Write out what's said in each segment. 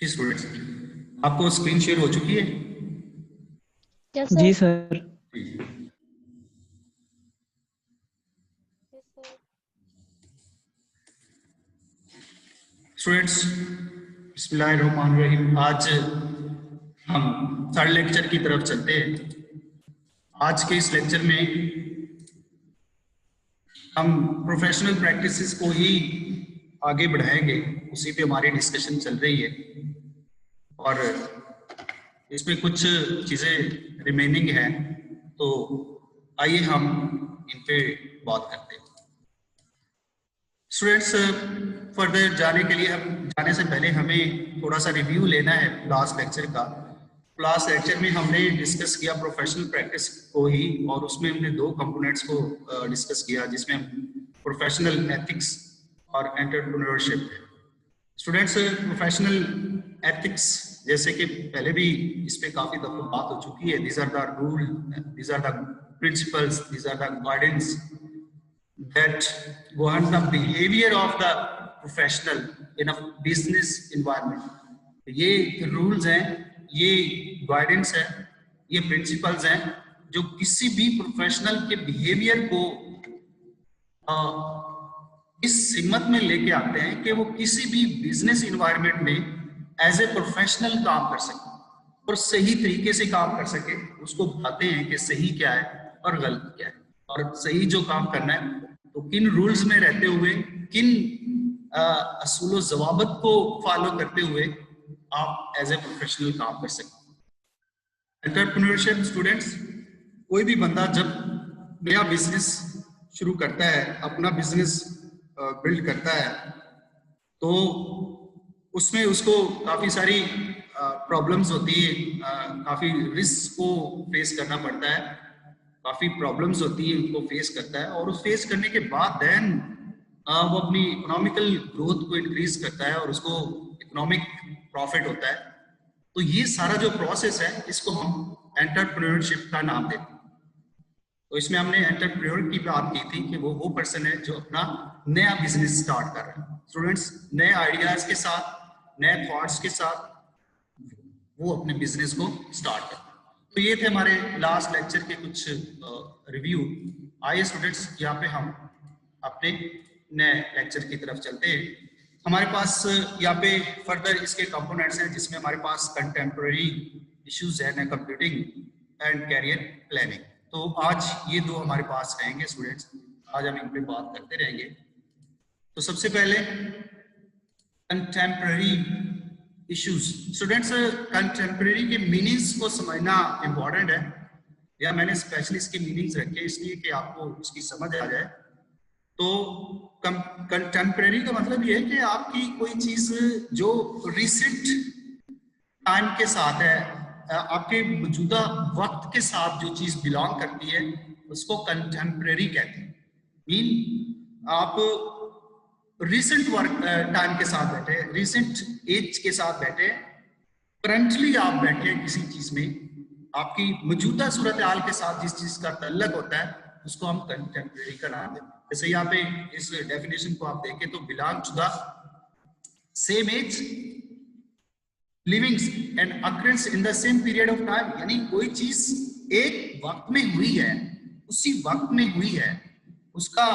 जी students, आपको screen share हो चुकी है? यस जी सर। सर। स्टूडेंट्स, बिस्मिल्लाहिर्रहमानिर्रहीम। आज हम थर्ड लेक्चर की तरफ चलते हैं। आज के इस लेक्चर में हम प्रोफेशनल प्रैक्टिसेस को ही आगे बढ़ाएंगे, उसी पे हमारी डिस्कशन चल रही है और इसमें कुछ चीज़ें रिमेनिंग हैं, तो आइए हम इन पे बात करते हैं। स्टूडेंट्स, फर्दर जाने के लिए जाने से पहले हमें थोड़ा सा रिव्यू लेना है लास्ट लेक्चर का। लास्ट लेक्चर में हमने डिस्कस किया प्रोफेशनल प्रैक्टिस को ही, और उसमें हमने दो कंपोनेंट्स को डिस्कस किया, जिसमें प्रोफेशनल एथिक्स और एंटरप्रेन्योरशिप। स्टूडेंट्स, प्रोफेशनल एथिक्स जैसे कि पहले भी इस पे काफी दफा बात हो चुकी है। These are the rule, these are the principles, these are the guidance that govern the behavior of the professional in a business environment. ये रूल्स हैं, ये गाइडेंस है, ये प्रिंसिपल्स हैं जो किसी भी प्रोफेशनल के बिहेवियर को इस हिम्मत में लेके आते हैं कि वो किसी भी बिजनेस इन्वायरमेंट में एज ए प्रोफेशनल काम कर सके और सही तरीके से काम कर सके। उसको बताते हैं कि सही क्या है और गलत क्या है, और सही जो काम करना है तो किन रूल्स में रहते हुए, किन असूल जवाबत को फॉलो करते हुए आप एज ए प्रोफेशनल काम कर सकते। एंटरप्रेन्योरशिप स्टूडेंट्स, कोई भी बंदा जब नया बिजनेस शुरू करता है, अपना बिजनेस बिल्ड करता है, तो उसमें उसको काफी सारी प्रॉब्लम्स होती है, काफी रिस्क को फेस करना पड़ता है, काफी प्रॉब्लम्स होती है, उनको फेस करता है, और उस फेस करने के बाद देन वो अपनी इकोनॉमिकल ग्रोथ को इंक्रीज करता है और उसको इकोनॉमिक प्रॉफिट होता है। तो ये सारा जो प्रोसेस है, इसको हम एंटरप्रेन्योरशिप का नाम देते हैं। तो इसमें हमने एंटरप्रेन्योर की बात की थी कि वो पर्सन है जो अपना नया बिजनेस स्टार्ट कर रहा है। स्टूडेंट्स, नए आइडियाज के साथ, नए थॉट्स के साथ वो अपने बिजनेस को स्टार्ट करते हैं। तो ये थे हमारे लास्ट लेक्चर के कुछ रिव्यू। आइए स्टूडेंट्स, यहाँ पे हम अपने नए लेक्चर की तरफ चलते हैं। हमारे पास यहाँ पे फर्दर इसके कंपोनेंट्स हैं, जिसमें हमारे पास कंटेम्प्रेरी इश्यूज है, कंप्यूटिंग एंड कैरियर प्लानिंग। तो आज ये दो हमारे पास रहेंगे स्टूडेंट्स, आज हम इन पे बात करते रहेंगे। तो सबसे पहले कंटेम्प्रेरी इश्यूज। स्टूडेंट्स, कंटेम्प्रेरी के मीनिंग्स को समझना इंपॉर्टेंट है, या मैंने स्पेशली इसके मीनिंग्स रखे इसलिए कि आपको इसकी समझ आ जाए। तो कंटेम्प्रेरी का मतलब ये है कि आपकी कोई चीज जो रिसेंट टाइम के साथ है, आपके मौजूदा वक्त के साथ जो चीज बिलोंग करती है, उसको कंटेम्प्रेरी कहते हैं। मीन आप रिसेंट वर्क टाइम के साथ बैठे, रिसेंट एज के साथ बैठे, करंटली आप बैठे किसी चीज में, आपकी मौजूदा सूरत हाल के साथ जिस चीज का तल्लक होता है, उसको हम कंटेम्प्रेरी का नाम देते हैं। जैसे यहाँ पे इस डेफिनेशन को आप देखें तो belong to the same age, living and occurrence in the same period of time. यानी कोई चीज एक वक्त में हुई है, उसी वक्त में हुई है, उसका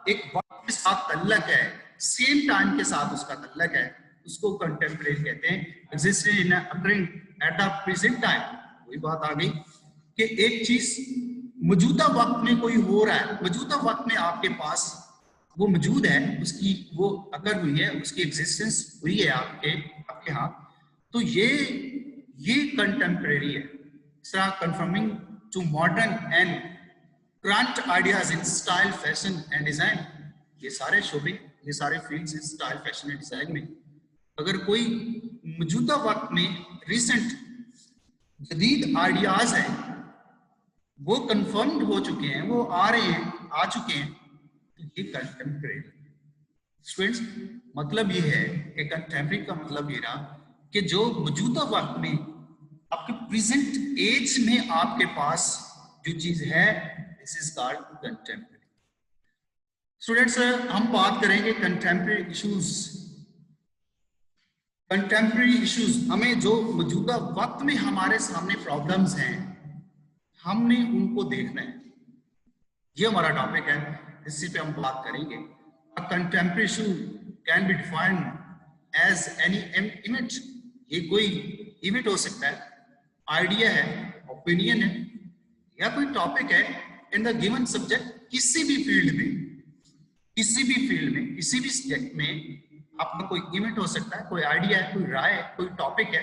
एक वक्त के साथ तल्लक है, सेम टाइम के साथ उसका तल्लक है, उसको कंटेम्परेरी कहते हैं। Existing in occurring at the present time. वही बात आ गई कि एक चीज मौजूदा वक्त में कोई हो रहा है, मौजूदा वक्त में आपके पास वो मौजूद है, उसकी वो अकर हुई है, उसकी एग्जिस्टेंस हुई है आपके हाथ, तो ये कंटेम्परेरी है। Conforming to modern and current ideas in style, fashion and design. ये सारे शोबे, ये सारे fields in style, fashion and design में अगर कोई मौजूदा वक्त में रिसेंट जदीद आइडियाज है, वो कंफर्म्ड हो चुके हैं, वो आ रहे हैं, आ चुके हैं, तो ये कंटेम्परेरी। स्टूडेंट्स, मतलब ये है कि कंटेम्परेरी का मतलब ये रहा कि जो मौजूदा वक्त में आपके प्रेजेंट एज में आपके पास जो चीज है, this is called contemporary. Students, हम बात करेंगे कंटेम्परेरी इश्यूज। कंटेम्प्रेरी इश्यूज, हमें जो मौजूदा वक्त में हमारे सामने प्रॉब्लम्स हैं, हमने उनको देखना है। ये हमारा टॉपिक है, इसी पे हम बात करेंगे। Contemporary issue can be defined as any event. ये कोई इवेंट हो सकता है, आइडिया है, ओपिनियन है, या कोई टॉपिक है इन द गिवन सब्जेक्ट। किसी भी फील्ड में, किसी भी फील्ड में, किसी भी सब्जेक्ट में आपका कोई इवेंट हो सकता है, कोई आइडिया है, कोई राय है, कोई टॉपिक है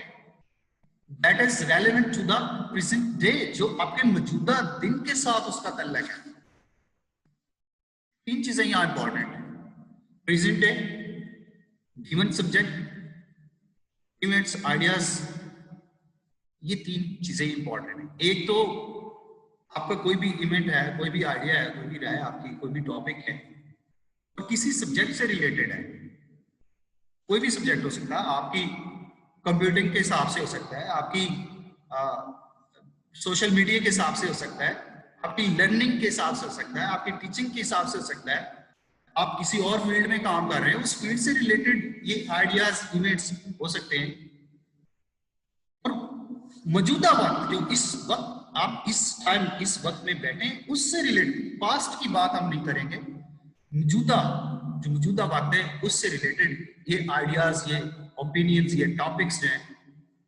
that is relevant to the present day, जो आपके मौजूदा दिन के साथ उसका ताल्लुक है। तीन चीजें यहां इंपॉर्टेंट है, present day, given subject, events, ideas. ये तीन चीजें इंपॉर्टेंट है। एक तो आपका कोई भी इवेंट है, कोई भी आइडिया है, कोई भी राय आपकी, कोई भी टॉपिक है और किसी सब्जेक्ट से रिलेटेड है। कोई भी सब्जेक्ट हो सकता है, आपकी कंप्यूटिंग के हिसाब से हो सकता है, आपकी सोशल मीडिया के हिसाब से हो सकता है, आपकी लर्निंग के हिसाब से हो सकता है, आपकी टीचिंग के हिसाब से हो सकता है, आप किसी और फील्ड में काम कर रहे हैं, उस फील्ड से रिलेटेड ये आइडियाज, इवेंट्स हो सकते हैं। और मौजूदा वक्त, जो इस वक्त आप इस टाइम इस वक्त में बैठे, उससे रिलेटेड, पास्ट की बात हम नहीं करेंगे, मौजूदा, जो मौजूदा बात है उससे रिलेटेड ये आइडियाज, ये ओपिनियंस, ये टॉपिक्स जो हैं,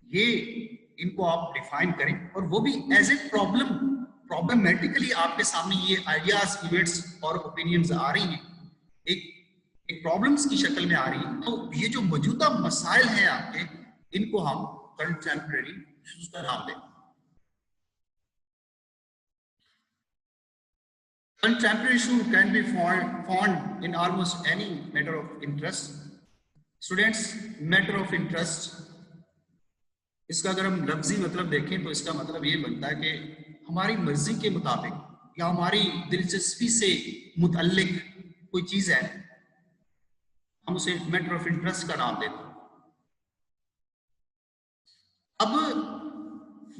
ये इनको आप डिफाइन करें, और वो भी एज ए प्रॉब्लमेटिकली आपके सामने ये आइडियाज, इवेंट्स और ओपिनियंस आ रही हैं, एक प्रॉब्लम्स की शक्ल में आ रही है। तो ये जो मौजूदा मसाइल हैं आपके, इनको हम कंटेम्परेरी इश्यूज का नाम दें। Contemporary issue can be found in almost any matter of interest. Students, matter of interest, इसका अगर हम लफ्जी मतलब देखें तो इसका मतलब ये बनता है कि हमारी मर्जी के मुताबिक या हमारी दिलचस्पी से मुतल्लिक कोई चीज है, हम उसे मैटर ऑफ इंटरेस्ट का नाम देते हैं। अब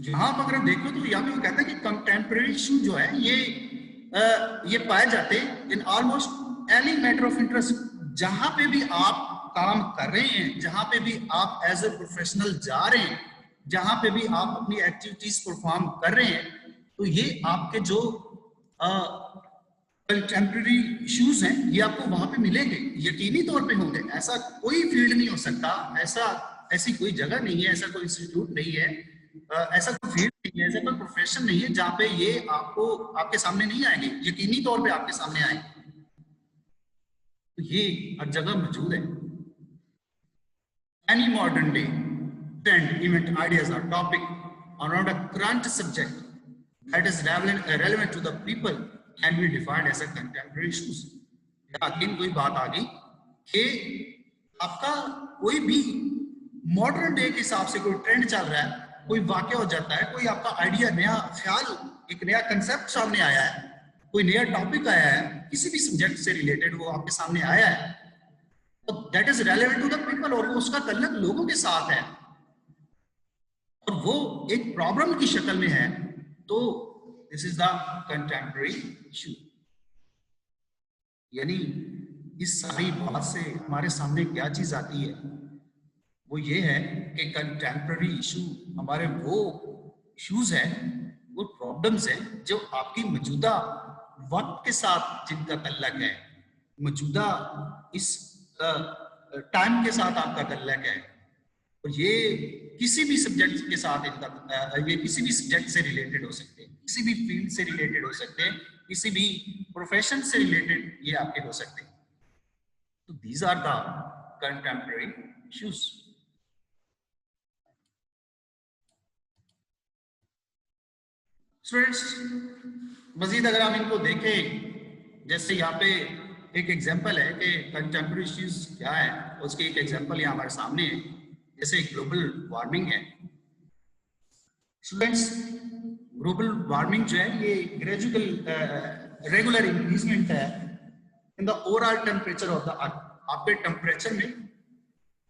यहां पर अगर देखो तो यहां भी कहता है कि कंटेम्परेरी इशू जो है ये पाए जाते in almost any matter of interest. जहां पे भी आप काम कर रहे हैं, जहां पे भी आप एज ए प्रोफेशनल जा रहे हैं, जहां पे भी आप अपनी एक्टिविटीज परफॉर्म कर रहे हैं, तो ये आपके जो कंटेम्परेरी इश्यूज हैं, ये आपको वहां पे मिलेंगे, यकीनी तौर पे होंगे। ऐसा कोई फील्ड नहीं हो सकता, ऐसी कोई जगह नहीं है, ऐसा कोई इंस्टीट्यूट नहीं है, ऐसा कोई फील्ड नहीं है, ऐसा कोई प्रोफेशन नहीं है जहां पे ये आपको आपके सामने नहीं आएंगे, यकीनी तौर पे आपके सामने आएंगे। तो ये हर जगह मौजूद है। Any modern day trend, event, ideas or topic around a current subject that is relevant to the people can be defined as a contemporary issues. लेकिन कोई बात आ गई कि आपका कोई भी मॉडर्न डे के हिसाब से कोई ट्रेंड चल रहा है, कोई वाक्य हो जाता है, कोई आपका आइडिया, नया ख्याल, एक नया कंसेप्ट सामने आया है, कोई नया टॉपिक आया है, किसी भी सब्जेक्ट से रिलेटेड वो आपके सामने आया है, तो that is relevant to the people, और उसका ताल्लुक लोगों के साथ है और वो एक प्रॉब्लम की शक्ल में है, तो this is the contemporary issue. यानी इस सारी बात से हमारे सामने क्या चीज आती है, वो ये है कि कंटेम्परेरी इशू हमारे वो इश्यूज हैं, वो प्रॉब्लम्स हैं जो आपकी मौजूदा वक्त के साथ जिनका ताल्लुक है, मौजूदा इस टाइम के साथ आपका ताल्लुक है, और ये किसी भी सब्जेक्ट के साथ इनका, ये किसी भी सब्जेक्ट से रिलेटेड हो सकते हैं, किसी भी फील्ड से रिलेटेड हो सकते हैं, किसी भी प्रोफेशन से रिलेटेड ये आपके हो सकते हैं। तो these are the contemporary issues. Students, Majeed अगर हम इनको देखें, जैसे यहाँ पे एक एग्जांपल है कि कंटेम्परेरी इश्यूज क्या है, उसकी एक एग्जांपल यहाँ हमारे सामने है, जैसे ग्लोबल वार्मिंग है। स्टूडेंट्स, ग्लोबल वार्मिंग जो है ये ग्रेजुअल रेगुलर इंक्रीजमेंट है in the overall temperature of the earth. आपके टेम्परेचर में,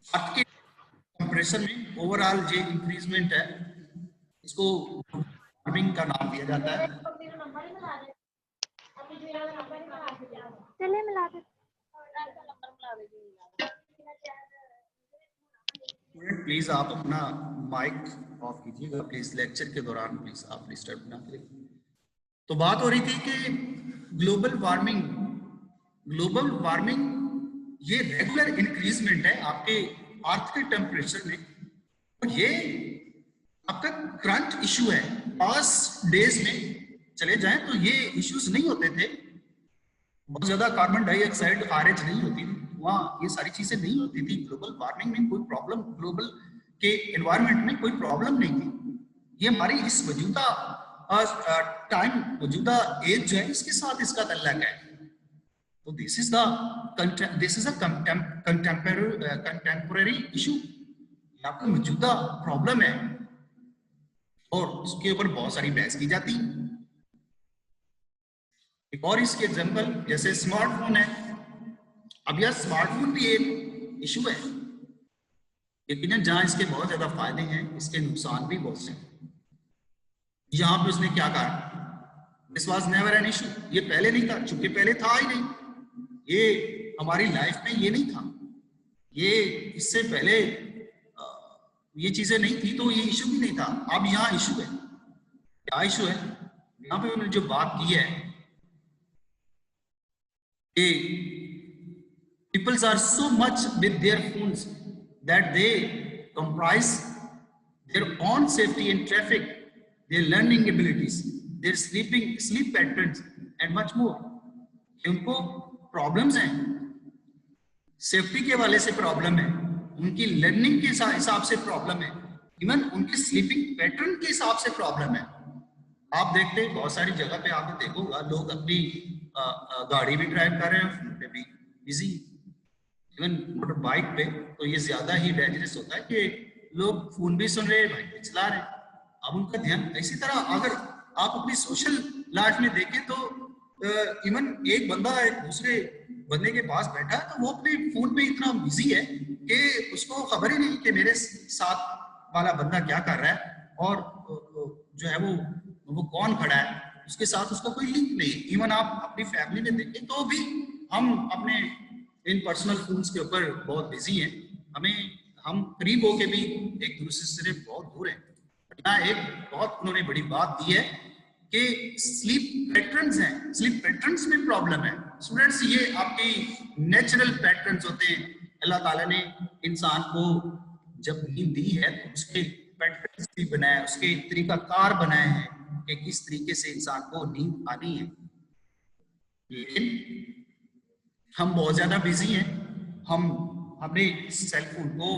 अर्थ के टेम्परेचर में ओवरऑल जो इंक्रीजमेंट है, इसको वार्मिंग का नाम दिया जाता है। स्टूडेंट प्लीज आप अपना माइक ऑफ कीजिएगा प्लीज, लेक्चर के दौरान प्लीज आप डिस्टर्ब ना करें। तो बात हो रही थी कि ग्लोबल वार्मिंग ये रेगुलर इंक्रीजमेंट है आपके अर्थ के टेम्परेचर में, और ये आपका करंट इशू है। पास्ट डेज में चले जाएं तो ये इश्यूज नहीं होते थे, बहुत ज्यादा कार्बन डाइऑक्साइड खारिज नहीं होती थी, वहाँ ये सारी चीजें नहीं होती थी। ग्लोबल वार्मिंग में कोई प्रॉब्लम, ग्लोबल के एनवायरनमेंट में कोई प्रॉब्लम नहीं थी। ये हमारी इस मौजूदा टाइम, मौजूदा एज जो है इसके साथ इसका तल्लक है। तो this is a contemporary issue, आपका मौजूदा प्रॉब्लम है और उसके ऊपर बहुत सारी बहस की जाती है। एक और इसके एग्जांपल जैसे स्मार्टफोन है। अब यार स्मार्टफोन भी एक इशू है, लेकिन जहां इसके बहुत ज्यादा फायदे हैं इसके नुकसान भी बहुत से हैं। यहां पे उसने क्या कहा, this was never an issue, ये पहले नहीं था, चूंकि पहले था ही नहीं, ये हमारी लाइफ में ये नहीं था, ये इससे पहले ये चीजें नहीं थी तो ये इशू भी नहीं था। अब यहाँ इशू है, क्या इशू है? यहाँ पे उन्होंने जो बात की है कि peoples are so much with their phones that they comprise their own safety in traffic, their learning abilities, their sleep patterns and much more। उनको प्रॉब्लम्स हैं, सेफ्टी के वाले से प्रॉब्लम है, उनकी लर्निंग के हिसाब से प्रॉब्लम है, इवन उनके स्लीपिंग पैटर्न के हिसाब से प्रॉब्लम है। आप देखते हैं बहुत सारी जगह पे आपने देखा होगा लोग अपनी गाड़ी भी ड्राइव कर रहे हैं, फोन पे भी बिजी, इवन मोटर बाइक पे तो ये ज्यादा ही डेंजरस होता है कि लोग फोन भी सुन रहे हैं, बाइक भी चला रहे हैं। अब उनका ध्यान, इसी तरह अगर आप अपनी सोशल लाइफ में देखें तो इवन एक बंदा एक दूसरे बंदे के पास बैठा है तो वो अपने फोन पे इतना बिजी है कि उसको खबर ही नहीं कि मेरे साथ वाला बंदा क्या कर रहा है और जो है वो कौन खड़ा है, उसके साथ उसका कोई लिंक नहीं। इवन आप अपनी फैमिली में देखें तो भी हम अपने इन पर्सनल फोन्स के ऊपर बहुत बिजी हैं, हम करीब होके भी एक दूसरे से बहुत दूर हैं। यहाँ एक बहुत उन्होंने बड़ी बात दी है कि स्लीप पैटर्न्स हैं, स्लीप पैटर्न्स में प्रॉब्लम है। स्टूडेंट्स, ये आपकी नेचुरल पैटर्न्स होते हैं, अल्लाह ताला ने इंसान को जब नींद दी है तो उसके पैटर्न्स भी बनाए, उसके तरीकाकार बनाए हैं कि किस तरीके से इंसान को नींद आनी है। लेकिन हम बहुत ज्यादा बिजी हैं, हमने सेल फोन को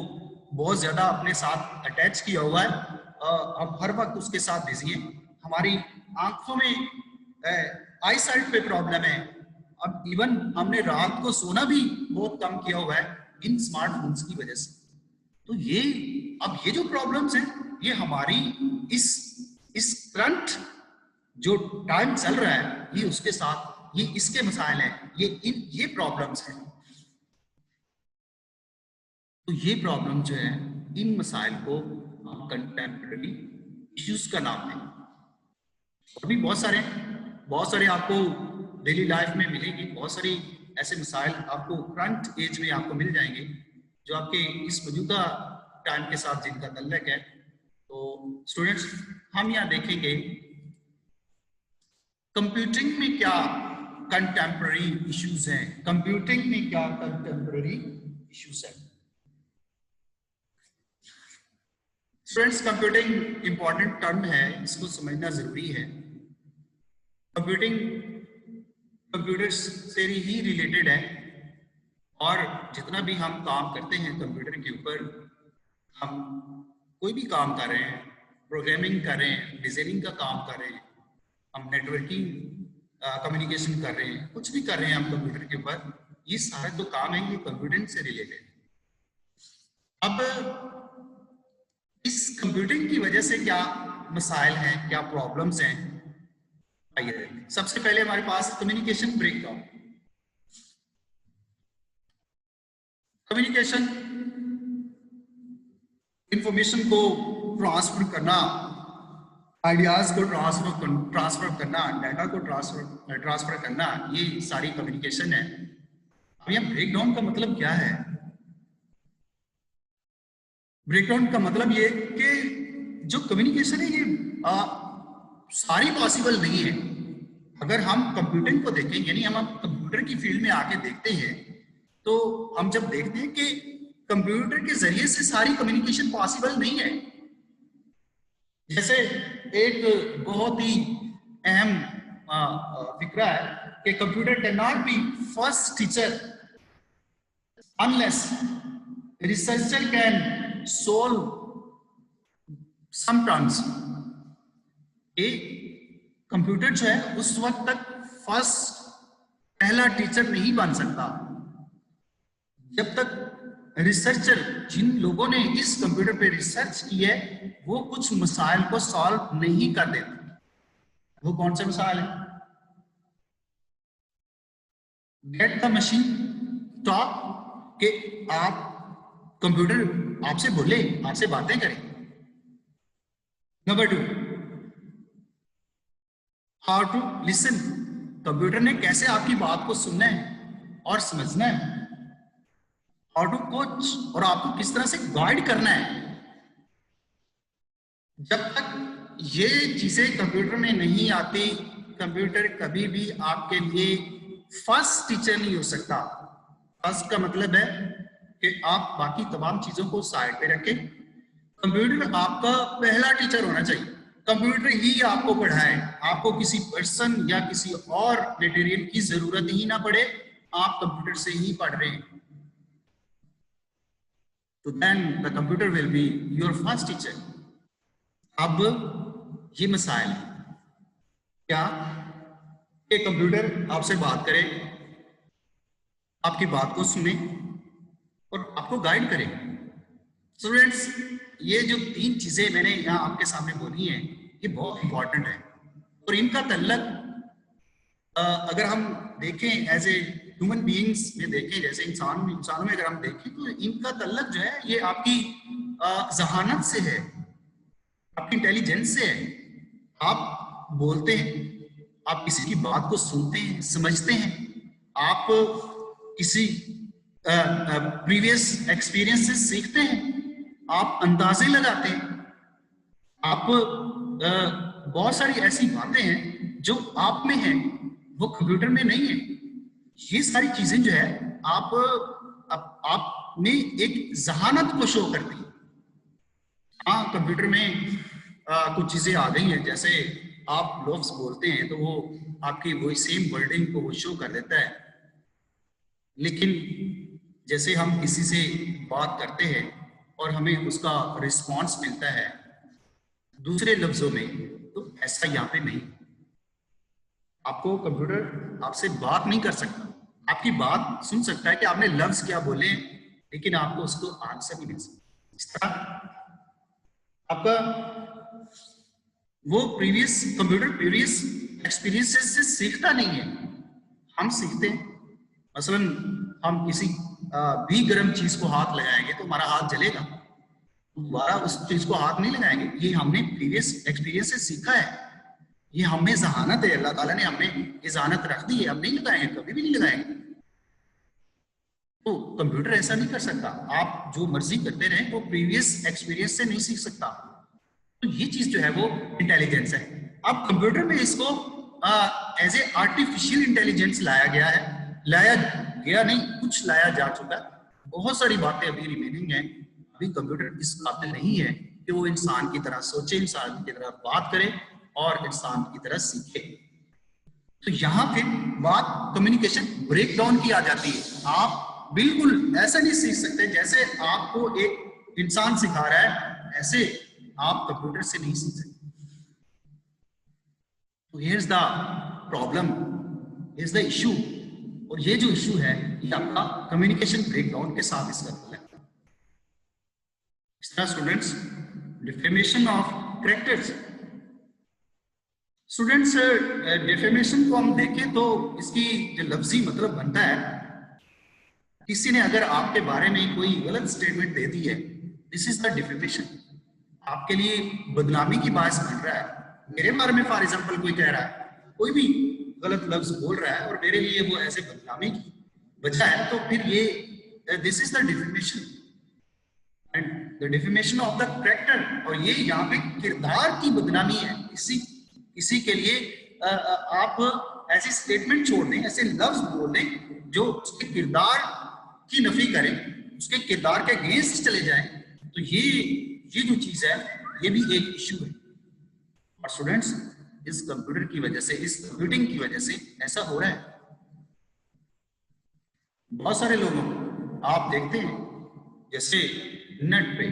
बहुत ज्यादा अपने साथ अटैच किया हुआ है, हम हर वक्त उसके साथ बिजी हैं। हमारी आंखों में आई साइट पे प्रॉब्लम है। अब इवन हमने रात को सोना भी बहुत कम किया हुआ है इन स्मार्टफोन्स की वजह से। तो ये जो प्रॉब्लम्स हैं ये हमारी इस करंट जो टाइम चल रहा है ये उसके साथ ये इसके मसाइल हैं, ये प्रॉब्लम्स हैं। तो ये प्रॉब्लम जो है इन मसाइल को हम कंटेम्पररी इश्यूज का नाम दें। और भी बहुत सारे आपको डेली लाइफ में मिलेंगे, बहुत सारी ऐसे मसाइल आपको करंट एज में आपको मिल जाएंगे जो आपके इस मौजूदा टाइम के साथ जिनका तल्लक है। तो स्टूडेंट्स, हम यहाँ देखेंगे कंप्यूटिंग में क्या कंटेम्पररी इश्यूज हैं, कंप्यूटिंग में क्या कंटेम्पररी इश्यूज हैं। स्टूडेंट्स, कंप्यूटिंग इंपॉर्टेंट टर्म है, इसको समझना जरूरी है। कंप्यूटिंग कंप्यूटर से ही रिलेटेड है और जितना भी हम काम करते हैं कंप्यूटर के ऊपर, हम कोई भी काम कर रहे हैं, प्रोग्रामिंग कर रहे हैं, डिजाइनिंग का काम कर रहे हैं, हम नेटवर्किंग कम्युनिकेशन कर रहे हैं, कुछ भी कर रहे हैं हम कंप्यूटर के ऊपर, ये सारा जो काम है ये कंप्यूटिंग से रिलेटेड। अब इस कंप्यूटिंग की वजह से क्या मसाइल हैं, क्या प्रॉब्लम्स हैं, आइए सबसे पहले हमारे पास कम्युनिकेशन ब्रेकडाउन। कम्युनिकेशन इंफॉर्मेशन को ट्रांसफर करना, आइडियाज को ट्रांसफर करना, डाटा को ट्रांसफर करना, ये सारी कम्युनिकेशन है। अब यहाँ ब्रेकडाउन का मतलब क्या है? ब्रेकडाउन का मतलब ये कि जो कम्युनिकेशन है ये सारी पॉसिबल नहीं है। अगर हम कंप्यूटिंग को देखें, यानी हम कंप्यूटर की फील्ड में आके देखते हैं, तो हम जब देखते हैं कि कंप्यूटर के जरिए से सारी कम्युनिकेशन पॉसिबल नहीं है। जैसे एक बहुत ही अहम फिक्रा है कि computer can not be first teacher unless researcher can solve some terms. Computer जो है उस वक्त तक फर्स्ट पहला टीचर नहीं बन सकता जब तक रिसर्चर, जिन लोगों ने इस कंप्यूटर पे रिसर्च की है, वो कुछ मसाइल को सॉल्व नहीं कर देते। वो कौन से मसाइल है? गेट द मशीन टॉक, कि आप कंप्यूटर आपसे बोले, आपसे बातें करें। Number 2, how to listen, computer ने कैसे आपकी बात को सुनना है और समझना है। हाउ टू कोच, और आपको किस तरह से गाइड करना है। जब तक ये चीजें कंप्यूटर में नहीं आती, कंप्यूटर कभी भी आपके लिए फर्स्ट टीचर नहीं हो सकता। फर्स्ट का मतलब है कि आप बाकी तमाम चीजों को साइड पे रखें, कंप्यूटर आपका पहला टीचर होना चाहिए। कंप्यूटर ही आपको पढ़ाए, आपको किसी पर्सन या किसी और मटेरियल की जरूरत ही ना पड़े, आप कंप्यूटर से ही पढ़ रहे हैं। तो then the computer will be your first teacher. अब ये मसाइल क्या कि कंप्यूटर आपसे बात करे, आपकी बात को सुने और आपको गाइड करे। स्टूडेंट्स, ये जो 3 चीजें मैंने यहाँ आपके सामने बोली हैं, ये बहुत इंपॉर्टेंट है और इनका तल्लक अगर हम देखें एज ए ह्यूमन बीइंग्स में देखें, जैसे इंसानों में अगर हम देखें, तो इनका तल्लक जो है ये आपकी जहानत से है, आपकी इंटेलिजेंस से है। आप बोलते हैं, आप किसी की बात को सुनते हैं, समझते हैं, आप किसी प्रीवियस एक्सपीरियंस से सीखते हैं, आप अंदाजे लगाते हैं, आप बहुत सारी ऐसी बातें हैं जो आप में हैं, वो कंप्यूटर में नहीं है। ये सारी चीजें जो है आप में एक जहानत को शो करती है। हाँ, कंप्यूटर में कुछ चीजें आ गई हैं, जैसे आप लफ्ज बोलते हैं तो वो आपकी वही सेम वर्डिंग को वो शो कर देता है, लेकिन जैसे हम किसी से बात करते हैं और हमें उसका रिस्पॉन्स मिलता है दूसरे लफ्जों में, तो ऐसा यहाँ पे नहीं। आपको कंप्यूटर आपसे बात नहीं कर सकता, आपकी बात सुन सकता है कि आपने लफ्ज क्या बोले, लेकिन आपको उसको आंसर नहीं मिल सकता। इस तरह आपका वो कंप्यूटर प्रीवियस एक्सपीरियंसेस से सीखता नहीं है, हम सीखते हैं। मसलन हम किसी भी गर्म चीज को हाथ लगाएंगे तो हमारा हाथ जलेगा, दोबारा उस चीज को हाथ नहीं लगाएंगे। ये हमने प्रीवियस एक्सपीरियंस से सीखा है, ये हमें जहानत है, अल्लाह ताला ने हमें ये जहानत रख दी है, हम नहीं लगाएंगे, कभी भी नहीं लगाएंगे। तो कंप्यूटर ऐसा नहीं कर सकता, आप जो मर्जी करते रहे, वो प्रीवियस एक्सपीरियंस से नहीं सीख सकता। तो ये चीज जो है वो इंटेलिजेंस है। अब कंप्यूटर में इसको एज ए आर्टिफिशियल इंटेलिजेंस लाया गया नहीं, कुछ लाया जा चुका है। बहुत सारी बातें अभी रिमेनिंग हैं। अभी कंप्यूटर इस काबिल नहीं है कि वो इंसान की तरह सोचे, इंसान की तरह बात करे और इंसान की तरह सीखे। तो यहाँ फिर बात कम्युनिकेशन ब्रेकडाउन की आ जाती है। आप बिल्कुल ऐसा नहीं सीख सकते जैसे आपको एक इंसान सिखा रहा है, ऐसे आप कंप्यूटर से नहीं सीख सकते। तो here's the problem, here's the issue. और ये जो इशू है ये आपका कम्युनिकेशन ब्रेकडाउन के साथ इसका है। इस तरह students, defamation of characters. Students, defamation को हम देखें तो इसकी जो लफ्जी मतलब बनता है, किसी ने अगर आपके बारे में कोई गलत स्टेटमेंट दे दी है, दिस इज द डिफेमेशन। आपके लिए बदनामी की बात बन रहा है। मेरे बारे में फॉर एग्जांपल कोई कह रहा है, कोई भी गलत लफ्ज बोल रहा है और मेरे लिए वो ऐसे बदनामी की वजह है, तो फिर ये this is the defamation. And the defamation of the character, और ये यहाँ पे किरदार की बदनामी है। किसी के लिए आप ऐसी स्टेटमेंट छोड़ दें, ऐसे लफ्ज बोल दें जो उसके किरदार की नफी करें, उसके किरदार के अगेंस्ट चले जाएं, तो ये जो चीज है ये भी एक इशू है। और स्टूडेंट्स, इस कंप्यूटर की वजह से, इस कंप्यूटिंग की वजह से ऐसा हो रहा है। बहुत सारे लोगों को आप देखते हैं, जैसे नेट पे,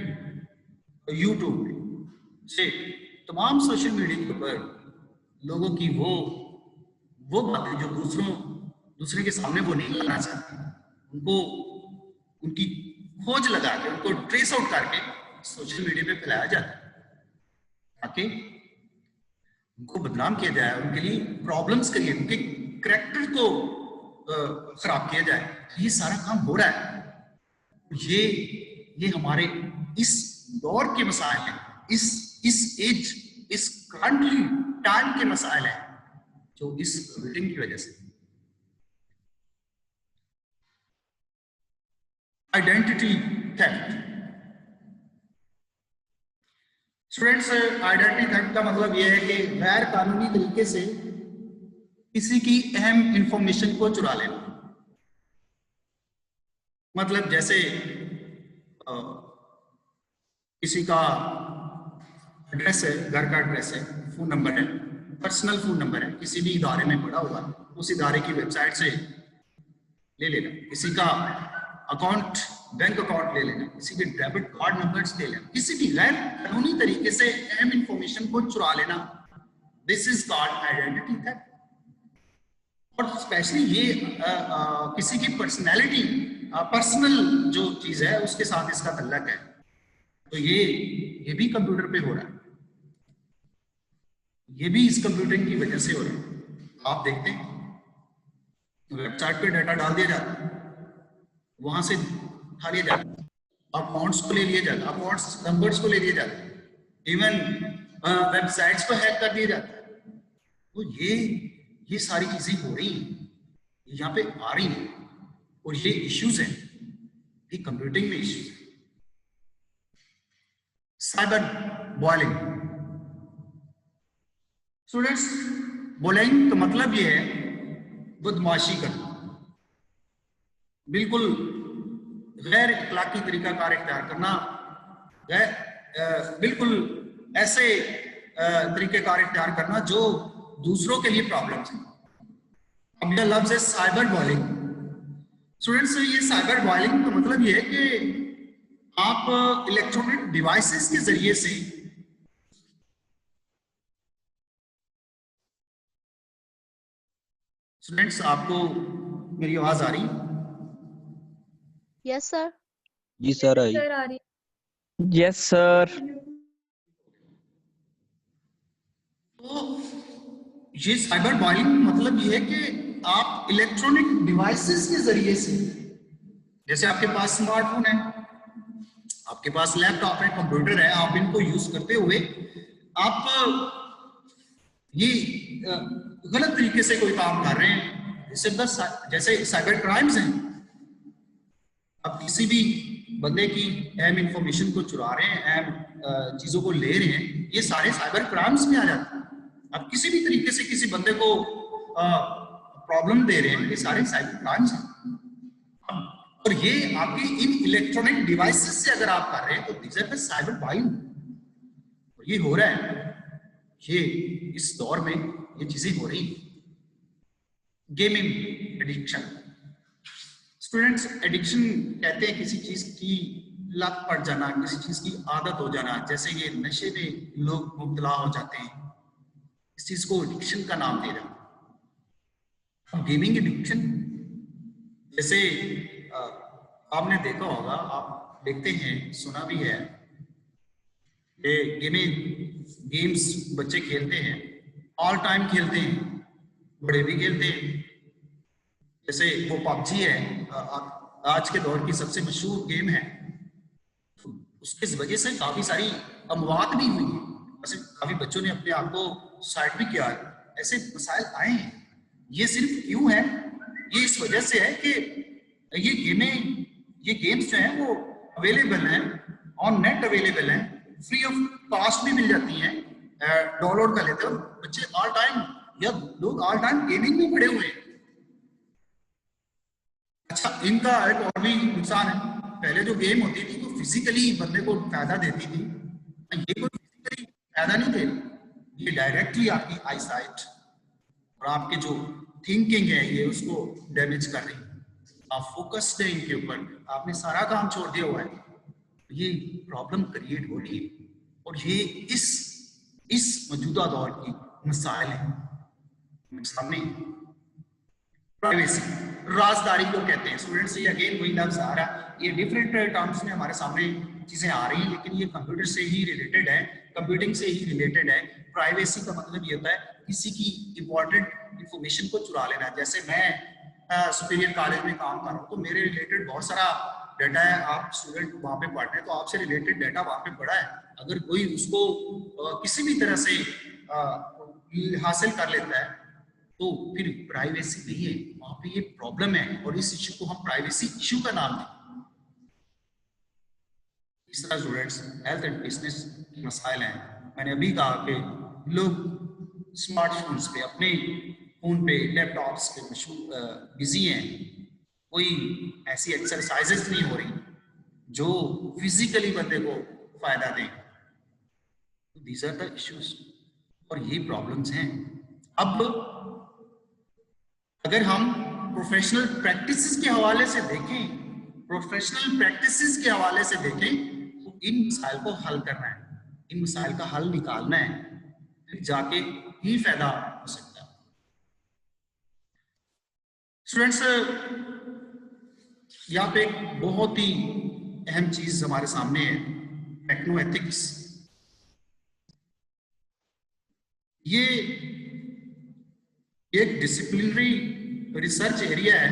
यूट्यूब पे, से तमाम सोशल मीडिया के ऊपर लोगों की वो बातें जो दूसरे के सामने वो नहीं लाना चाहते, उनको उनकी खोज लगा के, उनको ट्रेस आउट करके सोशल मीडिया पे फैलाया जाता है ताकि उनको बदनाम किया जाए, उनके लिए प्रॉब्लम्स करिए, उनके कैरेक्टर को खराब किया जाए। ये सारा काम हो रहा है। ये हमारे इस दौर के मसाइल हैं, इस एज, इस करंटली टाइम के मसाइल हैं, जो इस कंप्यूटिंग की वजह से। Identity theft. Students, identity theft का मतलब यह है कि गैर कानूनी तरीके से किसी की अहम इंफॉर्मेशन को चुरा लेना। मतलब जैसे किसी का एड्रेस है, घर का एड्रेस है, फोन नंबर है, पर्सनल फोन नंबर है, किसी भी इदारे में पड़ा हुआ, उस इदारे की वेबसाइट से ले लेना, किसी का अकाउंट, बैंक अकाउंट ले लेना, किसी के डेबिट कार्ड नंबर्स ले लेना, किसी भी गैर कानूनी तरीके से अहम इंफॉर्मेशन को चुरा लेना, this is called identity theft. और स्पेशली ये किसी की पर्सनैलिटी, पर्सनल जो चीज है उसके साथ इसका तल्लक है, तो ये भी कंप्यूटर पे हो रहा है, ये भी इस कंप्यूटिंग की वजह से हो रहा है। आप देखते हैं वेबसाइट पे डाटा डाल दिया जाता है, वहां से उठा लिया जाता है, अकाउंट्स को ले लिया जाता है, अकाउंट्स नंबर्स को ले लिया जाता है, इवन वेबसाइट्स को हैक कर दिया जाता है। तो ये सारी चीजें हो रही हैं, यहाँ पे आ रही हैं, और ये इश्यूज हैं, ये कंप्यूटिंग में इश्यूज है। Cyber bowling. स्टूडेंट्स, बुलिंग का मतलब ये है बदमाशी करना, बिल्कुल गैर अखलाकी तरीका कार इख्तियार करना, बिल्कुल ऐसे तरीके कार इख्तियार करना जो दूसरों के लिए प्रॉब्लम है। अब यह लफ्ज है साइबर बॉलिंग। स्टूडेंट्स, ये साइबर बॉलिंग का मतलब ये है कि आप इलेक्ट्रॉनिक डिवाइसेस के जरिए से स्टूडेंट्स, आपको मेरी आवाज आ रही? Yes sir. जी सर, आई। सर आ रही। Yes sir. तो ये साइबर बॉलिंग मतलब ये है कि आप इलेक्ट्रॉनिक डिवाइसेस के जरिए से, जैसे आपके पास स्मार्टफोन है, आपके पास लैपटॉप है, कंप्यूटर है, आप इनको यूज करते हुए आप ये गलत तरीके से कोई काम कर रहे हैं, जैसे साइबर क्राइम्स हैं। आप किसी भी बंदे की अहम इंफॉर्मेशन को चुरा रहे हैं, अहम चीजों को ले रहे हैं, ये सारे साइबर क्राइम्स में आ जाते हैं। आप किसी भी तरीके से किसी बंदे को प्रॉब्लम दे रहे हैं, ये सारे साइबर क्राइम्स हैं। और ये आपके इन इलेक्ट्रॉनिक डिवाइसेस से अगर आप कर रहे हैं तो दिस इज साइबर क्राइम। ये हो रहा है, ये इस दौर में ये चीजें हो रही। Gaming addiction. स्टूडेंट्स, एडिक्शन कहते हैं किसी चीज की लत पड़ जाना, किसी चीज की आदत हो जाना, जैसे ये नशे में लोग मुब्तला हो जाते हैं, इस चीज को एडिक्शन का नाम दे रहा है। गेमिंग एडिक्शन, जैसे आपने देखा होगा, आप देखते हैं, सुना भी है, गेम्स बच्चे खेलते हैं, ऑल टाइम खेलते हैं, बड़े भी खेलते हैं। जैसे वो पबजी है, आज के दौर की सबसे मशहूर गेम है, उसकी वजह से काफी सारी अमवात भी हुई है, ऐसे काफी बच्चों ने अपने आप को सुसाइड भी किया है, ऐसे मसाइल आए हैं। ये सिर्फ क्यों है? ये इस वजह से है कि ये गेम्स जो हैं वो अवेलेबल हैं ऑन नेट अवेलेबल हैं, फ्री ऑफ कॉस्ट भी मिल जाती हैं, डाउनलोड कर लेते हो। बच्चे ऑल टाइम या लोग ऑल टाइम गेमिंग में पड़े हुए हैं। अच्छा, इनका एक और भी नुकसान है, पहले जो गेम होती थी तो फिजिकली बंदे को फायदा देती थी, ये कोई फिजिकली फायदा नहीं दे रही, ये डायरेक्टली आपकी आई साइट और आपके जो थिंकिंग है ये उसको डैमेज कर रही है। आप फोकस्ड है इनके ऊपर, आपने सारा काम छोड़ दिया हुआ है, ये प्रॉब्लम क्रिएट हो रही है और ये इस मौजूदा दौर की मसाइल है सामने। प्राइवेसी, राजदारी को कहते हैं स्टूडेंट्स, ये अगेन वही लफ्ज आ रहा है, ये डिफरेंट टर्म्स में हमारे सामने चीजें आ रही हैं, लेकिन ये कंप्यूटर से ही रिलेटेड है, कंप्यूटिंग से ही रिलेटेड है। प्राइवेसी का मतलब ये होता है किसी की इंपॉर्टेंट इंफॉर्मेशन को चुरा लेना। जैसे मैं सुपीरियर कॉलेज में काम कर रहा हूँ तो मेरे रिलेटेड बहुत सारा डाटा है, आप स्टूडेंट वहां पे पढ़ रहे हैं तो आपसे रिलेटेड डाटा वहां पे पड़ा है, अगर कोई उसको किसी भी तरह से हासिल कर लेता है तो फिर प्राइवेसी नहीं है, वहां पे ये प्रॉब्लम है और इस इश्यू को हम प्राइवेसी इश्यू का नाम दें। इस तरह स्टूडेंट्स हेल्थ एंड बिजनेस के मसाइल हैं। मैंने अभी कहा कि लोग स्मार्टफोन्स पे, अपने फोन पे, लैपटॉप्स पे बिजी हैं, कोई ऐसी एक्सरसाइजेस नहीं हो रही जो फिजिकली बंदे को फायदा दें। दीज आर द इश्यूज और ये प्रॉब्लम्स हैं। अब अगर हम प्रोफेशनल प्रैक्टिसेस के हवाले से देखें, तो इन मसाइल को हल करना है, इन मसाइल का हल निकालना है, फिर जाके ही फायदा हो सकता है। स्टूडेंट्स, यहाँ पे एक बहुत ही अहम चीज हमारे सामने है, टेक्नो एथिक्स। ये एक डिसिप्लिनरी रिसर्च एरिया है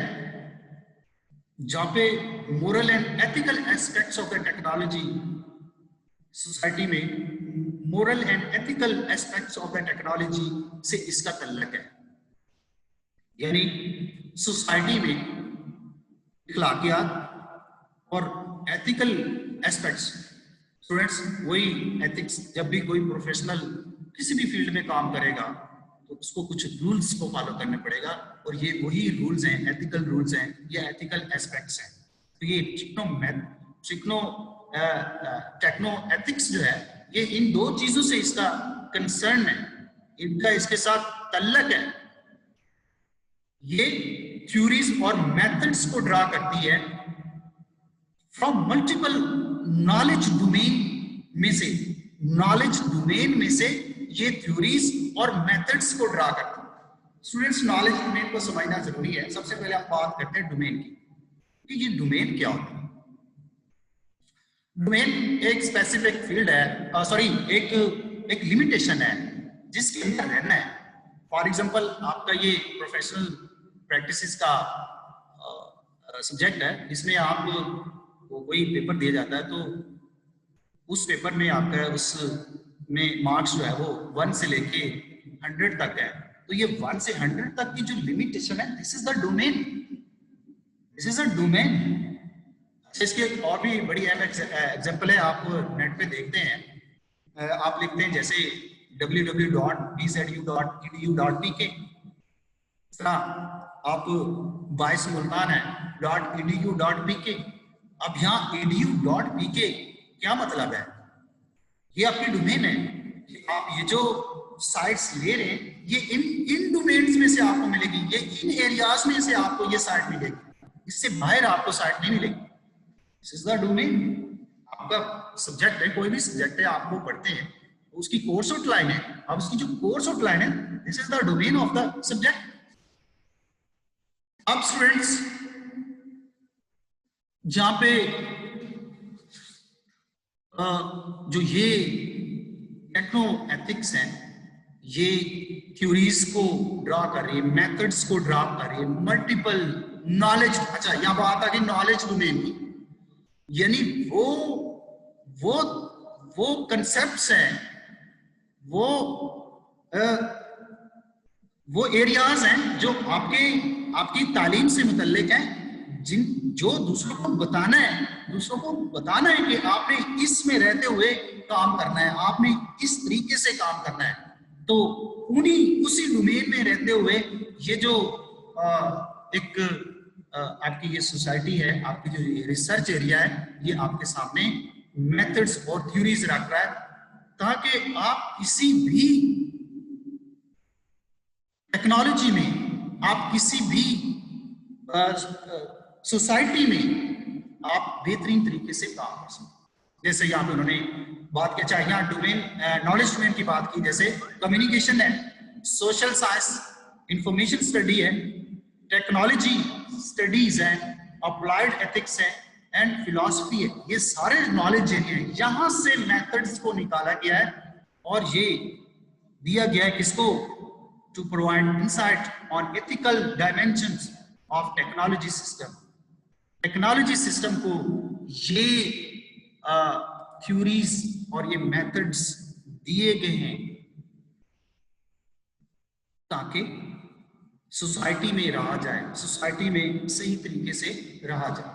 जहां पे moral and ethical aspects of the technology society में, moral and ethical aspects of the technology से इसका तल्लक है। यानी सोसाइटी में अखलाकियात और एथिकल एस्पेक्ट्स, स्टूडेंट्स वही एथिक्स, जब भी कोई प्रोफेशनल किसी भी फील्ड में काम करेगा तो उसको कुछ रूल्स को फॉलो करना पड़ेगा और ये वही रूल्स हैं, एथिकल रूल्स हैं, ये एथिकल एस्पेक्ट्स हैं। तो ये टेक्नो एथिक्स जो है ये इन दो चीजों से इसका कंसर्न है, इनका इसके साथ तल्लक है। ये थ्योरीज और मेथड्स को ड्रा करती है फ्रॉम मल्टीपल नॉलेज डोमेन में से ये थ्योरीज और मेथड्स को ड्रा करती है। स्टूडेंट्स, नॉलेज डोमेन को समझना जरूरी है। सबसे पहले हम बात करते हैं डोमेन की कि ये डोमेन क्या होता है। डोमेन एक स्पेसिफिक फील्ड है, सॉरी एक लिमिटेशन है जिसके अंदर रहना है। फॉर एग्जांपल, आपका ये प्रोफेशनल प्रैक्टिसेस का सब्जेक्ट है, इसमें आप कोई पेपर दिया जाता है तो उस पेपर में आपका उसमें मार्क्स जो है वो 1 से लेके 100 तक है। तो ये 1 से 100 तक की जो लिमिटेशन है, दिस इज द डोमेन। इसकी एक और भी बड़ी एग्जांपल है, आप नेट पे देखते हैं, आप लिखते हैं जैसे www.bzu.edu.pk, आप बाइस मुल्तान है .edu.pk। अब यहाँ edu.pk क्या मतलब है? ये आपकी डोमेन है। आप ये जो साइट्स ले रहे हैं ये इन डोमेन्स में से आपको मिलेगी, ये इन एरियाज में से आपको ये साइट मिलेगी, इससे बाहर आपको साइट नहीं मिलेगी। This is the domain. आपका सब्जेक्ट है, कोई भी सब्जेक्ट है, आपको पढ़ते हैं, उसकी कोर्स आउटलाइन है। अब उसकी जो कोर्स आउटलाइन है, this is the domain of the subject. अब स्टूडेंट्स, जहां पे जो ये टेक्नो एथिक्स हैं, ये थ्योरीज को ड्रा कर रही है, मेथड्स को ड्रा कर रही है, मल्टीपल नॉलेज। अच्छा, यहां बात आ गई नॉलेज डोमेन की, यानी वो कंसेप्ट्स हैं, वो एरियाज हैं जो आपकी तालीम से मुतल्लिक हैं, जो दूसरों को बताना है दूसरों को बताना है कि आपने इसमें रहते हुए काम करना है, आपने इस तरीके से काम करना है। तो उसी डोमेन में रहते हुए ये जो एक आपकी ये सोसाइटी है, आपकी जो रिसर्च एरिया है, ये आपके सामने मेथड्स और थ्योरीज रख रहा है ताकि आप किसी भी टेक्नोलॉजी में, आप किसी भी सोसाइटी में आप बेहतरीन तरीके से काम कर सकते। जैसे यहाँ पे उन्होंने बात किया, चाहे यहाँ डोमेन नॉलेज डोमेन की बात की, जैसे कम्युनिकेशन है, सोशल साइंस, इंफॉर्मेशन स्टडी है, टेक्नोलॉजी स्टडीज है, अप्लाइड एथिक्स है एंड फिलॉसफी है। ये सारे नॉलेज एरिया है, यहाँ से मेथड्स को निकाला गया है और ये दिया गया है किसको, to provide insight on ethical dimensions of technology system. Technology system को ये थ्योरीज और ये मेथड्स दिए गए हैं ताकि सोसाइटी में रहा जाए, सोसाइटी में सही तरीके से रहा जाए।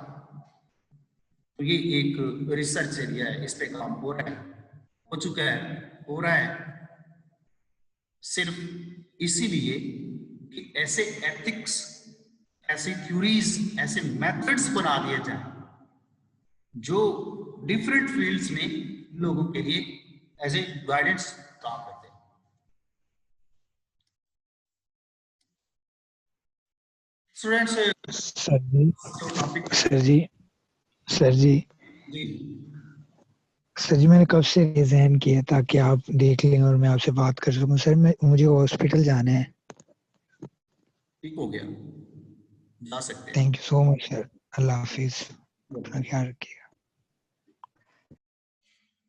तो ये एक रिसर्च एरिया है, इस पे काम हो रहा है, हो चुका है, हो रहा है, सिर्फ इसीलिए कि ऐसे एथिक्स, ऐसे थ्योरीज, ऐसे मेथड्स बना दिए जाए जो डिफरेंट फील्ड्स में लोगों के लिए एज ए गाइडेंस काम करते हैं। स्टूडेंट्स, सर जी मैंने कब से रिजाइन किया ताकि आप देख लें और मैं आपसे बात कर सकूं। सर मुझे हॉस्पिटल जाना है। ठीक हो गया, जा सकते हैं। Thank you so much sir, अल्लाह हाफिज, अपना ख्याल रखिएगा।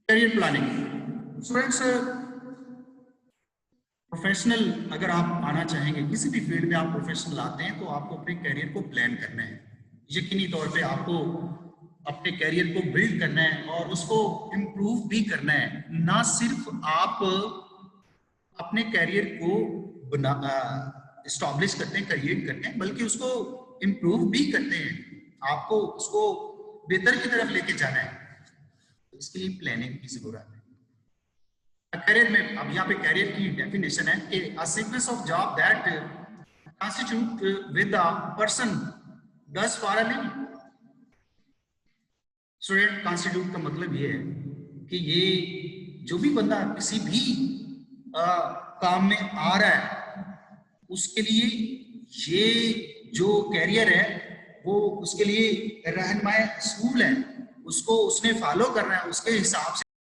करियर प्लानिंग, स्टूडेंट्स प्रोफेशनल अगर आप आना चाहेंगे, किसी भी फील्ड में आप प्रोफेशनल आते हैं तो आपको अपने करियर को प्लान करना है। यकीनी तौर पे आपको अपने करियर को बिल्ड करना है और उसको इम्प्रूव भी करना है। ना सिर्फ आप अपने करियर को बना एस्टैब्लिश करते हैं, क्रिएट करते हैं, बल्कि उसको इम्प्रूव भी करते हैं। आपको उसको बेहतर की तरफ लेके जाना है, इसके लिए प्लानिंग की जरूरत है। करियर में अब यहाँ पे करियर की डेफिनेशन है कि a sequence of job that constitute with a person does for a living। Student, constitute का मतलब ये है कि ये जो भी बंदा किसी भी काम में आ रहा है उसके लिए ये जो कैरियर है वो उसके लिए रहनुमाई स्कूल है, उसको उसने फॉलो करना है, उसके हिसाब